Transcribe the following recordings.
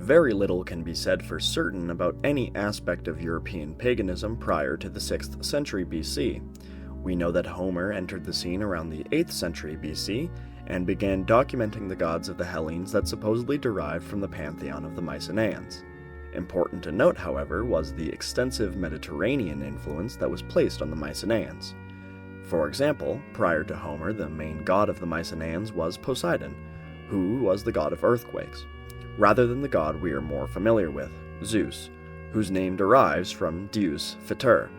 Very little can be said for certain about any aspect of European paganism prior to the 6th century BC. We know that Homer entered the scene around the 8th century BC and began documenting the gods of the Hellenes that supposedly derived from the pantheon of the Mycenaeans. Important to note, however, was the extensive Mediterranean influence that was placed on the Mycenaeans. For example, prior to Homer, the main god of the Mycenaeans was Poseidon, who was the god of earthquakes, rather than the god we are more familiar with, Zeus, whose name derives from Deus Fiter.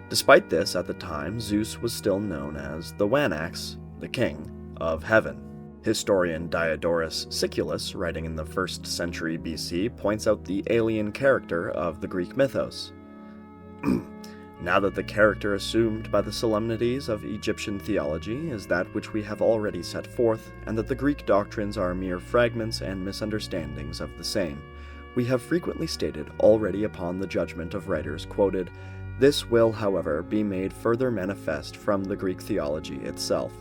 Despite this, at the time, Zeus was still known as the Wanax, the king of heaven. Historian Diodorus Siculus, writing in the 1st century BC, points out the alien character of the Greek mythos. Now that the character assumed by the solemnities of Egyptian theology is that which we have already set forth, and that the Greek doctrines are mere fragments and misunderstandings of the same, we have frequently stated already upon the judgment of writers quoted, "This will, however, be made further manifest from the Greek theology itself,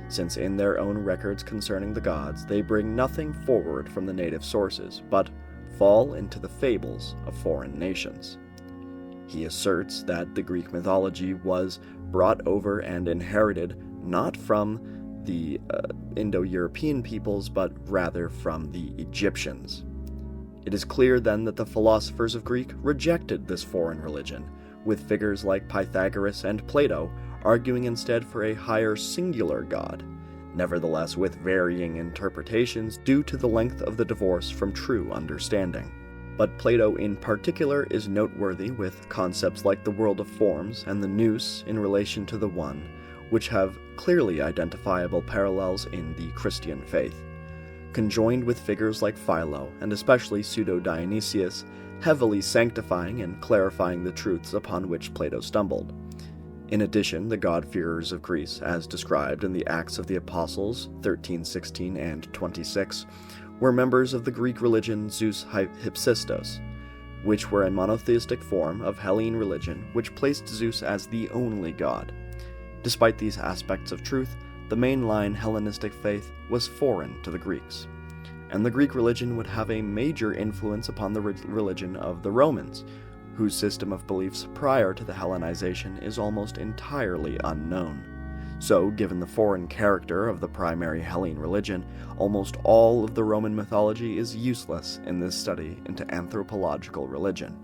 since in their own records concerning the gods they bring nothing forward from the native sources, but fall into the fables of foreign nations." He asserts that the Greek mythology was brought over and inherited not from the Indo-European peoples, but rather from the Egyptians. It is clear then that the philosophers of Greek rejected this foreign religion, with figures like Pythagoras and Plato arguing instead for a higher singular god, nevertheless with varying interpretations due to the length of the divorce from true understanding. But Plato in particular is noteworthy with concepts like the world of forms and the nous in relation to the One, which have clearly identifiable parallels in the Christian faith, conjoined with figures like Philo and especially Pseudo-Dionysius, heavily sanctifying and clarifying the truths upon which Plato stumbled. In addition, the God-fearers of Greece, as described in the Acts of the Apostles 13:16 and 26, were members of the Greek religion Zeus Hypsistos, which were a monotheistic form of Hellene religion which placed Zeus as the only god. Despite these aspects of truth, the mainline Hellenistic faith was foreign to the Greeks, and the Greek religion would have a major influence upon the religion of the Romans, whose system of beliefs prior to the Hellenization is almost entirely unknown. So, given the foreign character of the primary Hellene religion, almost all of the Roman mythology is useless in this study into anthropological religion.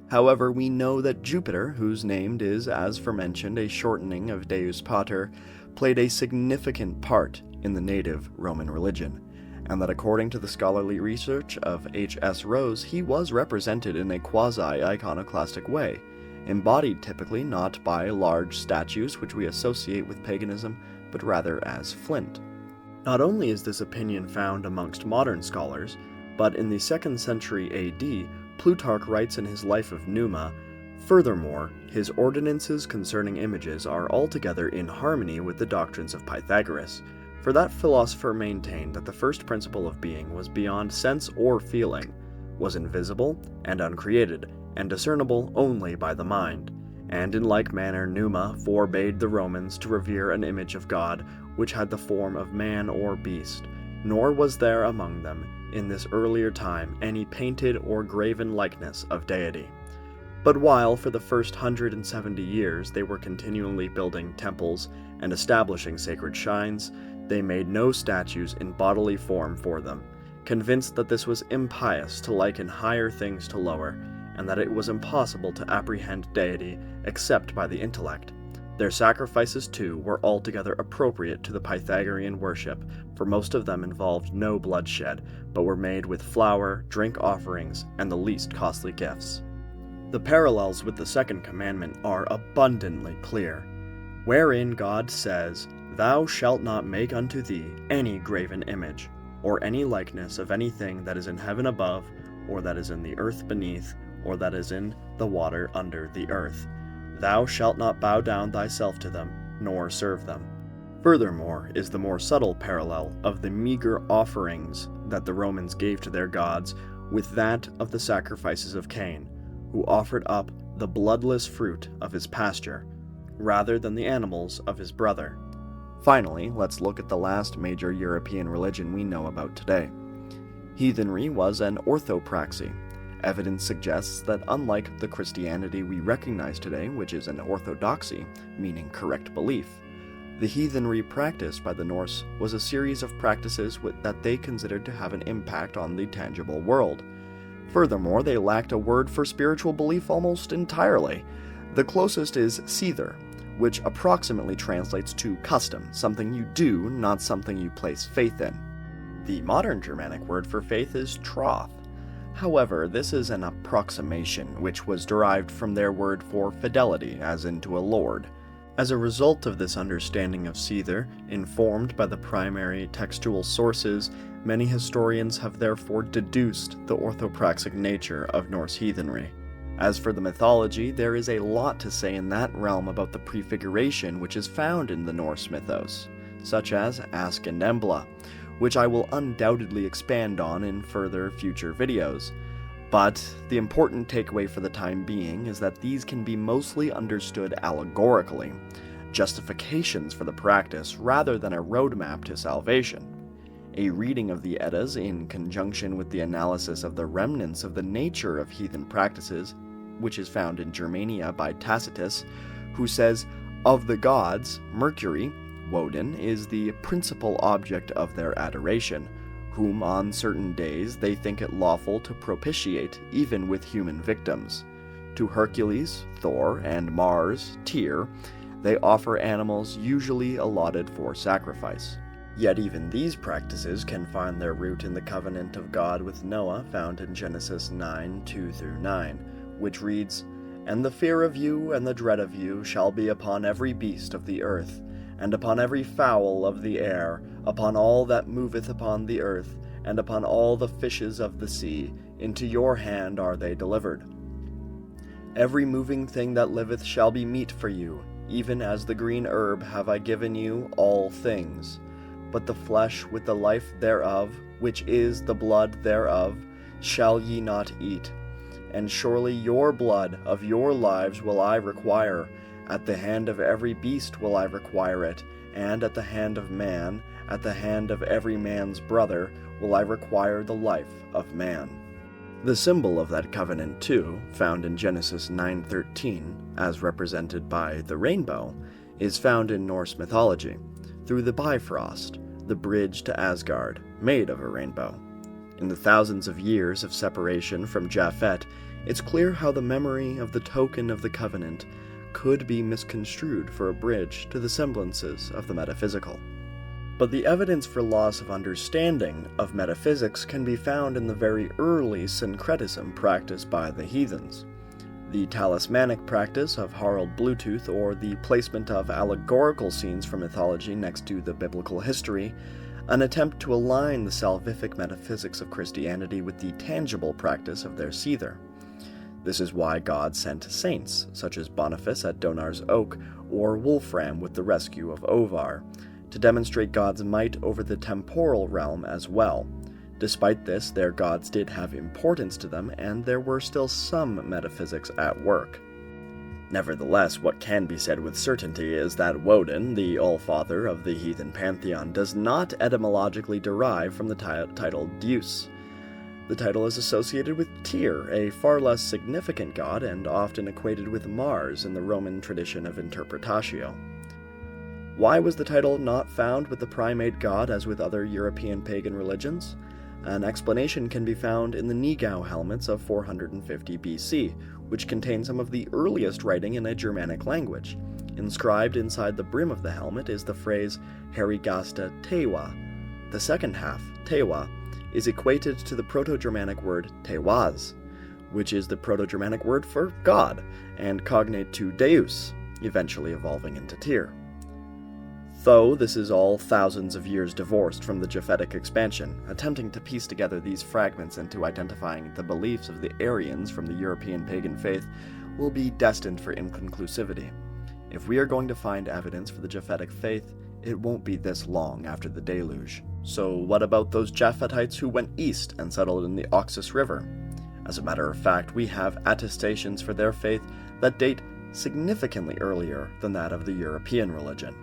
However, we know that Jupiter, whose name is, as aforementioned, a shortening of Deus Pater, played a significant part in the native Roman religion, and that according to the scholarly research of H.S. Rose, he was represented in a quasi-iconoclastic way, embodied typically not by large statues which we associate with paganism, but rather as flint. Not only is this opinion found amongst modern scholars, but in the 2nd century AD, Plutarch writes in his Life of Numa, "Furthermore, his ordinances concerning images are altogether in harmony with the doctrines of Pythagoras, for that philosopher maintained that the first principle of being was beyond sense or feeling, was invisible and uncreated, and discernible only by the mind. And in like manner Numa forbade the Romans to revere an image of God which had the form of man or beast, nor was there among them in this earlier time any painted or graven likeness of deity. But while for the first 170 years they were continually building temples and establishing sacred shrines, they made no statues in bodily form for them, convinced that this was impious to liken higher things to lower, and that it was impossible to apprehend deity except by the intellect. Their sacrifices, too, were altogether appropriate to the Pythagorean worship, for most of them involved no bloodshed, but were made with flour, drink offerings, and the least costly gifts." The parallels with the second commandment are abundantly clear, wherein God says, "Thou shalt not make unto thee any graven image, or any likeness of anything that is in heaven above, or that is in the earth beneath, or that is in the water under the earth. Thou shalt not bow down thyself to them, nor serve them." Furthermore is the more subtle parallel of the meager offerings that the Romans gave to their gods with that of the sacrifices of Cain, who offered up the bloodless fruit of his pasture, rather than the animals of his brother. Finally, let's look at the last major European religion we know about today. Heathenry was an orthopraxy. Evidence suggests that unlike the Christianity we recognize today, which is an orthodoxy, meaning correct belief, the heathenry practiced by the Norse was a series of practices that they considered to have an impact on the tangible world. Furthermore, they lacked a word for spiritual belief almost entirely. The closest is seether, which approximately translates to custom, something you do, not something you place faith in. The modern Germanic word for faith is troth. However, this is an approximation, which was derived from their word for fidelity, as into a lord. As a result of this understanding of seether, informed by the primary textual sources, many historians have therefore deduced the orthopraxic nature of Norse heathenry. As for the mythology, there is a lot to say in that realm about the prefiguration which is found in the Norse mythos, such as Ask and Embla, which I will undoubtedly expand on in further future videos. But the important takeaway for the time being is that these can be mostly understood allegorically, justifications for the practice rather than a roadmap to salvation. A reading of the Eddas in conjunction with the analysis of the remnants of the nature of heathen practices, which is found in Germania by Tacitus, who says, "Of the gods, Mercury, Woden, is the principal object of their adoration, whom on certain days they think it lawful to propitiate even with human victims. To Hercules, Thor, and Mars, Tyr, they offer animals usually allotted for sacrifice." Yet even these practices can find their root in the covenant of God with Noah found in Genesis 9:2-9, which reads, "And the fear of you and the dread of you shall be upon every beast of the earth, and upon every fowl of the air, upon all that moveth upon the earth, and upon all the fishes of the sea. Into your hand are they delivered. Every moving thing that liveth shall be meat for you, even as the green herb have I given you all things. But the flesh with the life thereof, which is the blood thereof, shall ye not eat. And surely your blood of your lives will I require. At the hand of every beast will I require it, and at the hand of man, at the hand of every man's brother, will I require the life of man." The symbol of that covenant, too, found in Genesis 9:13, as represented by the rainbow, is found in Norse mythology, through the Bifrost, the bridge to Asgard, made of a rainbow. In the thousands of years of separation from Japhet, it's clear how the memory of the token of the covenant could be misconstrued for a bridge to the semblances of the metaphysical. But the evidence for loss of understanding of metaphysics can be found in the very early syncretism practiced by the heathens. The talismanic practice of Harald Bluetooth, or the placement of allegorical scenes from mythology next to the biblical history, an attempt to align the salvific metaphysics of Christianity with the tangible practice of their seether. This is why God sent saints, such as Boniface at Donar's Oak, or Wolfram with the rescue of Ovar, to demonstrate God's might over the temporal realm as well. Despite this, their gods did have importance to them, and there were still some metaphysics at work. Nevertheless, what can be said with certainty is that Woden, the All-Father of the heathen pantheon, does not etymologically derive from the title Deus. The title is associated with Tyr, a far less significant god and often equated with Mars in the Roman tradition of interpretatio. Why was the title not found with the primate god as with other European pagan religions? An explanation can be found in the Nigau helmets of 450 BC, which contain some of the earliest writing in a Germanic language. Inscribed inside the brim of the helmet is the phrase Herigasta Tewa. The second half, Tewa, is equated to the Proto-Germanic word Tewaz, which is the Proto-Germanic word for God, and cognate to Deus, eventually evolving into Tyr. Though this is all thousands of years divorced from the Japhetic expansion, attempting to piece together these fragments into identifying the beliefs of the Aryans from the European pagan faith will be destined for inconclusivity. If we are going to find evidence for the Japhetic faith, it won't be this long after the deluge. So what about those Japhetites who went east and settled in the Oxus River? As a matter of fact, we have attestations for their faith that date significantly earlier than that of the European religion.